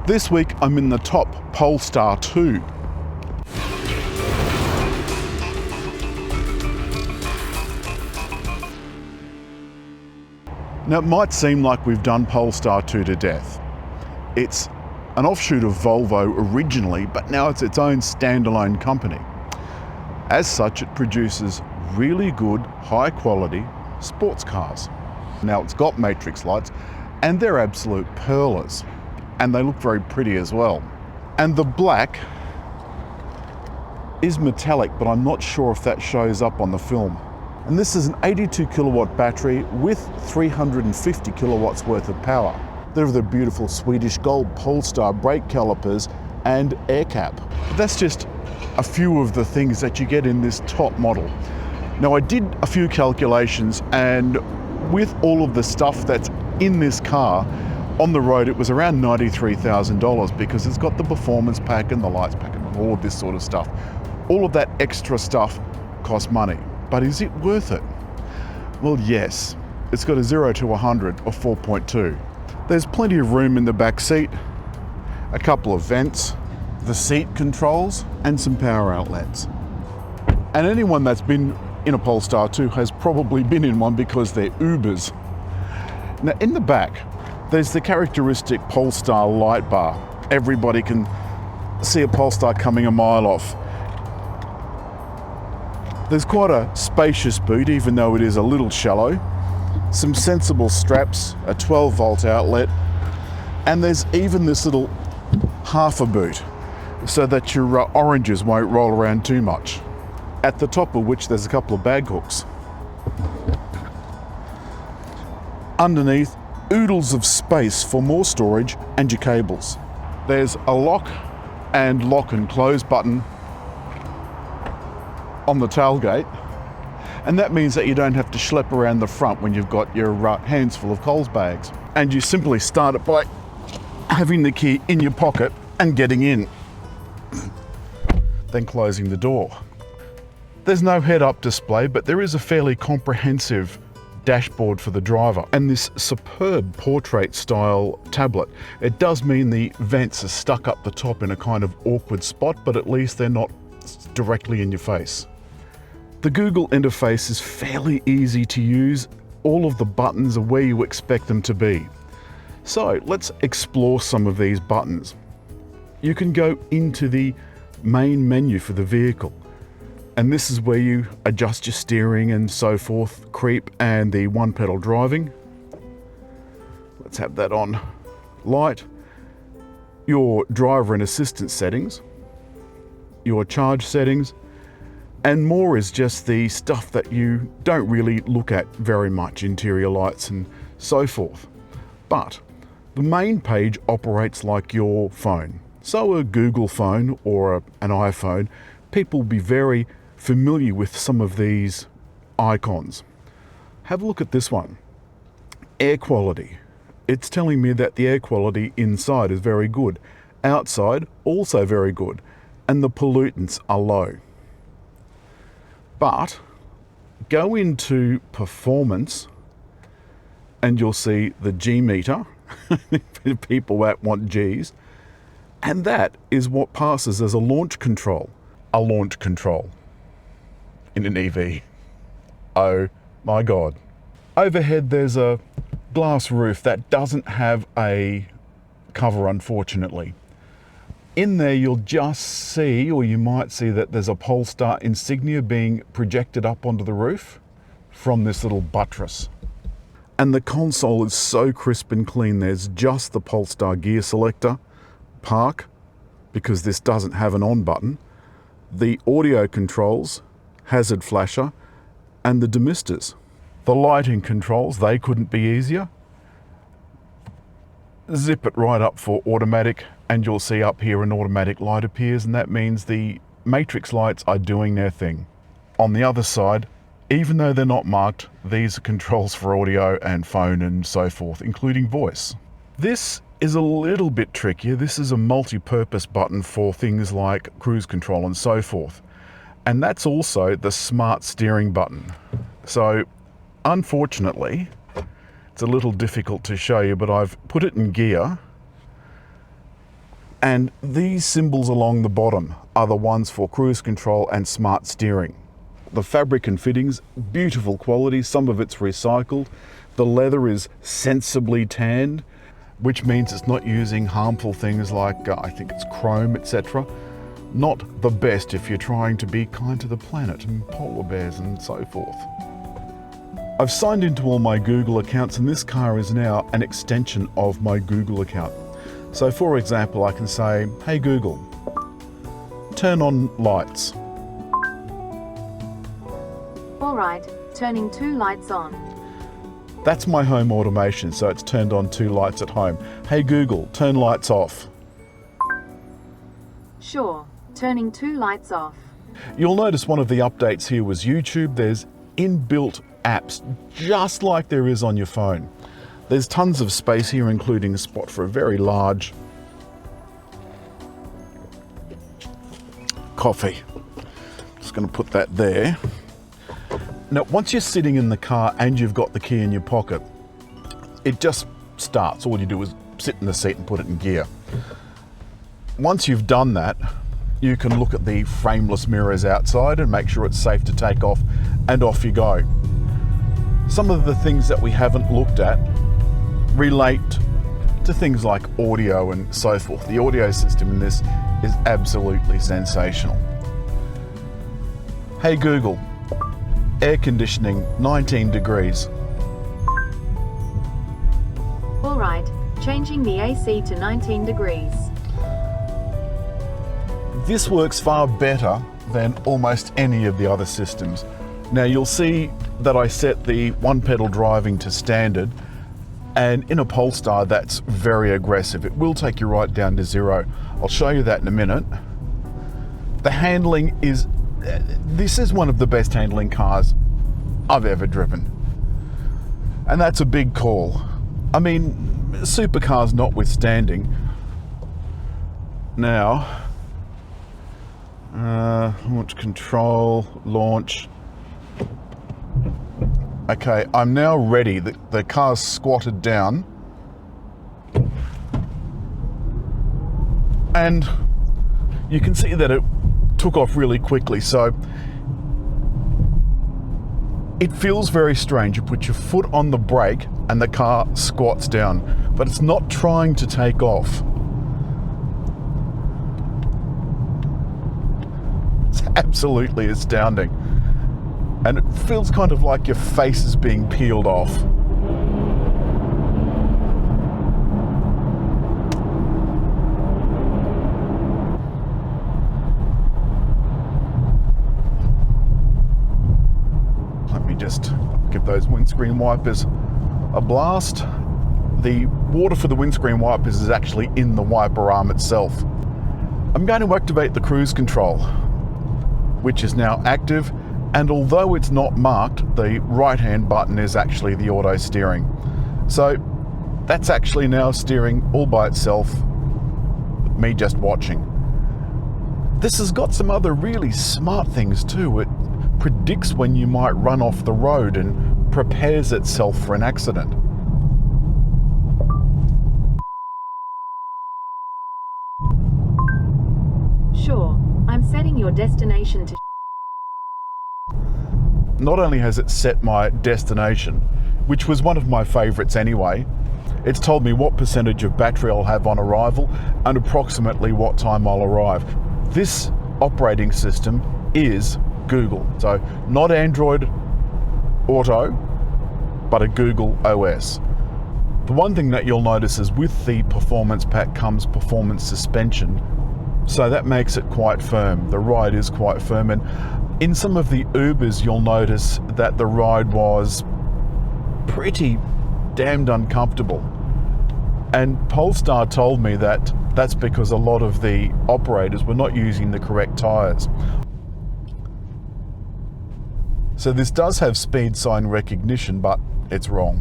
This week I'm in the top Polestar 2. Now, it might seem like we've done Polestar 2 to death. It's an offshoot of Volvo originally, but now it's its own standalone company. As such, it produces really good, high quality sports cars. Now, it's got matrix lights and they're absolute pearlers, and they look very pretty as well. And the black is metallic, but I'm not sure if that shows up on the film. And this is an 82 kilowatt battery with 350 kilowatts worth of power. There are the beautiful Swedish gold Polestar brake calipers and air cap. But that's just a few of the things that you get in this top model. Now, I did a few calculations, and with all of the stuff that's in this car, on the road it was around $93,000, because it's got the performance pack and the lights pack and all of this sort of stuff. All of that extra stuff costs money. But is it worth it? Well, yes. It's got a 0 to 100 of 4.2. There's plenty of room in the back seat, a couple of vents, the seat controls, and some power outlets. And anyone that's been in a Polestar 2 has probably been in one, because they're Ubers. Now, in the back, there's the characteristic Polestar light bar. Everybody can see a Polestar coming a mile off. There's quite a spacious boot, even though it is a little shallow. Some sensible straps, a 12-volt outlet, and there's even this little half a boot, so that your oranges won't roll around too much. At the top of which there's a couple of bag hooks. Underneath, oodles of space for more storage and your cables. There's a lock and close button on the tailgate, and that means that you don't have to schlep around the front when you've got your hands full of Coles bags. And you simply start it by having the key in your pocket and getting in, then closing the door. There's no head-up display, but there is a fairly comprehensive dashboard for the driver, and this superb portrait-style tablet. It does mean the vents are stuck up the top in a kind of awkward spot, but at least they're not directly in your face. The Google interface is fairly easy to use. All of the buttons are where you expect them to be. So let's explore some of these buttons. You can go into the main menu for the vehicle, and this is where you adjust your steering and so forth, creep and the one pedal driving. Let's have that on light. Your driver and assistant settings, your charge settings, and more is just the stuff that you don't really look at very much, interior lights and so forth. But the main page operates like your phone. So a Google phone or an iPhone, people will be very familiar with some of these icons. Have a look at this one. Air quality. It's telling me that the air quality inside is very good. Outside, also very good. And the pollutants are low. But go into performance and you'll see the G meter, for people that want Gs, and that is what passes as a launch control. A launch control in an EV. Oh my God. Overhead there's a glass roof that doesn't have a cover, unfortunately. In there you'll just see, or you might see, that there's a Polestar insignia being projected up onto the roof from this little buttress. And the console is so crisp and clean. There's just the Polestar gear selector, park, because this doesn't have an on button, the audio controls, hazard flasher, and the demisters. The lighting controls, they couldn't be easier. Zip it right up for automatic, and you'll see up here an automatic light appears, and that means the matrix lights are doing their thing. On the other side, even though they're not marked, these are controls for audio and phone and so forth, including voice. This is a little bit trickier. This is a multi-purpose button for things like cruise control and so forth. And that's also the smart steering button. So unfortunately, it's a little difficult to show you, but I've put it in gear And these symbols along the bottom are the ones for cruise control and smart steering. The fabric and fittings, beautiful quality, some of it's recycled. The leather is sensibly tanned, which means it's not using harmful things like, I think it's chrome, etc. Not the best if you're trying to be kind to the planet and polar bears and so forth. I've signed into all my Google accounts, and this car is now an extension of my Google account. So for example, I can say, hey Google, turn on lights. All right, turning 2 lights on. That's my home automation, so it's turned on 2 lights at home. Hey Google, turn lights off. Sure, turning 2 lights off. You'll notice one of the updates here was YouTube. There's inbuilt apps, just like there is on your phone. There's tons of space here, including a spot for a very large coffee. Just going to put that there. Now, once you're sitting in the car and you've got the key in your pocket, it just starts. All you do is sit in the seat and put it in gear. Once you've done that, you can look at the frameless mirrors outside and make sure it's safe to take off, and off you go. Some of the things that we haven't looked at relate to things like audio and so forth. The audio system in this is absolutely sensational. Hey Google, air conditioning 19 degrees. All right, changing the AC to 19 degrees. This works far better than almost any of the other systems. Now you'll see that I set the one pedal driving to standard, and in a Polestar that's very aggressive. It will take you right down to 0. I'll show you that in a minute. The handling is, this is one of the best handling cars I've ever driven. And that's a big call. I mean, supercars notwithstanding. Now, launch control, launch. Okay, I'm now ready. The car's squatted down. And you can see that it took off really quickly. So it feels very strange. You put your foot on the brake and the car squats down, but it's not trying to take off. It's absolutely astounding. And it feels kind of like your face is being peeled off. Let me just give those windscreen wipers a blast. The water for the windscreen wipers is actually in the wiper arm itself. I'm going to activate the cruise control, which is now active. And although it's not marked, the right-hand button is actually the auto steering. So that's actually now steering all by itself, with me just watching. This has got some other really smart things too. It predicts when you might run off the road and prepares itself for an accident. Sure, I'm setting your destination to... Not only has it set my destination, which was one of my favorites anyway, it's told me what percentage of battery I'll have on arrival and approximately what time I'll arrive. This operating system is Google, so not Android Auto, but a Google OS. The one thing that you'll notice is with the performance pack comes performance suspension, so that makes it quite firm. The ride is quite firm, and in some of the Ubers, you'll notice that the ride was pretty damned uncomfortable. And Polestar told me that that's because a lot of the operators were not using the correct tyres. So this does have speed sign recognition, but it's wrong.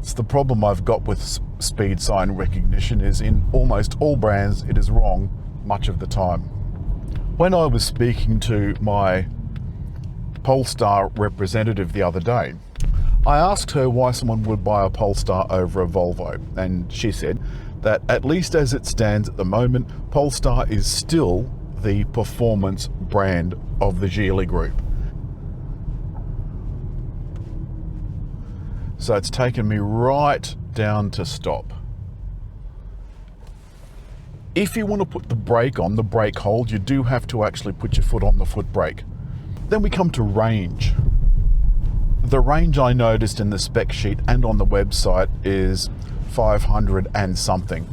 It's the problem I've got with speed sign recognition is in almost all brands, it is wrong much of the time. When I was speaking to my Polestar representative the other day, I asked her why someone would buy a Polestar over a Volvo, and she said that at least as it stands at the moment, Polestar is still the performance brand of the Geely group. So it's taken me right down to stop. If you want to put the brake on, the brake hold, you do have to actually put your foot on the foot brake. Then we come to range. The range I noticed in the spec sheet and on the website is 500 and something.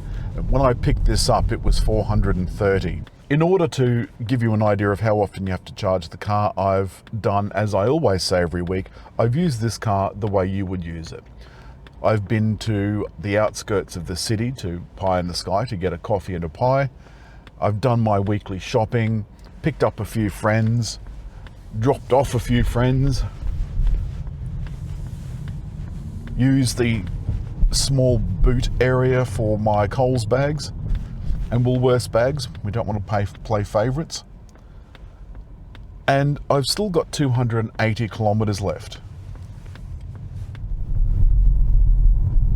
When I picked this up, it was 430. In order to give you an idea of how often you have to charge the car, I've done, as I always say every week, I've used this car the way you would use it. I've been to the outskirts of the city, to Pie in the Sky, to get a coffee and a pie. I've done my weekly shopping, picked up a few friends, dropped off a few friends, used the small boot area for my Coles bags and Woolworths bags. We don't want to play favourites. And I've still got 280 kilometres left.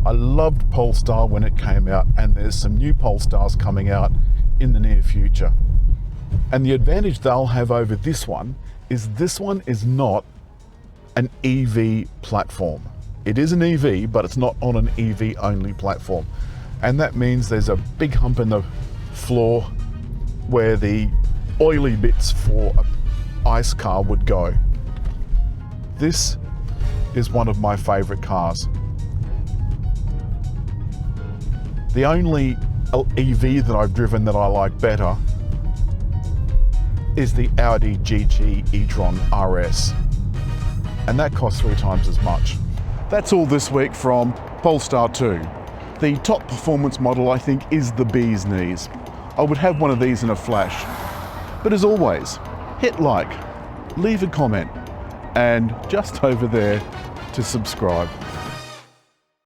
I loved Polestar when it came out, and there's some new Polestars coming out in the near future. And the advantage they'll have over this one is not an EV platform. It is an EV, but it's not on an EV only platform. And that means there's a big hump in the floor where the oily bits for an ICE car would go. This is one of my favourite cars. The only EV that I've driven that I like better is the Audi GT e-tron RS, and that costs 3 times as much. That's all this week from Polestar 2. The top performance model, I think, is the bee's knees. I would have one of these in a flash. But as always, hit like, leave a comment, and just over there to subscribe.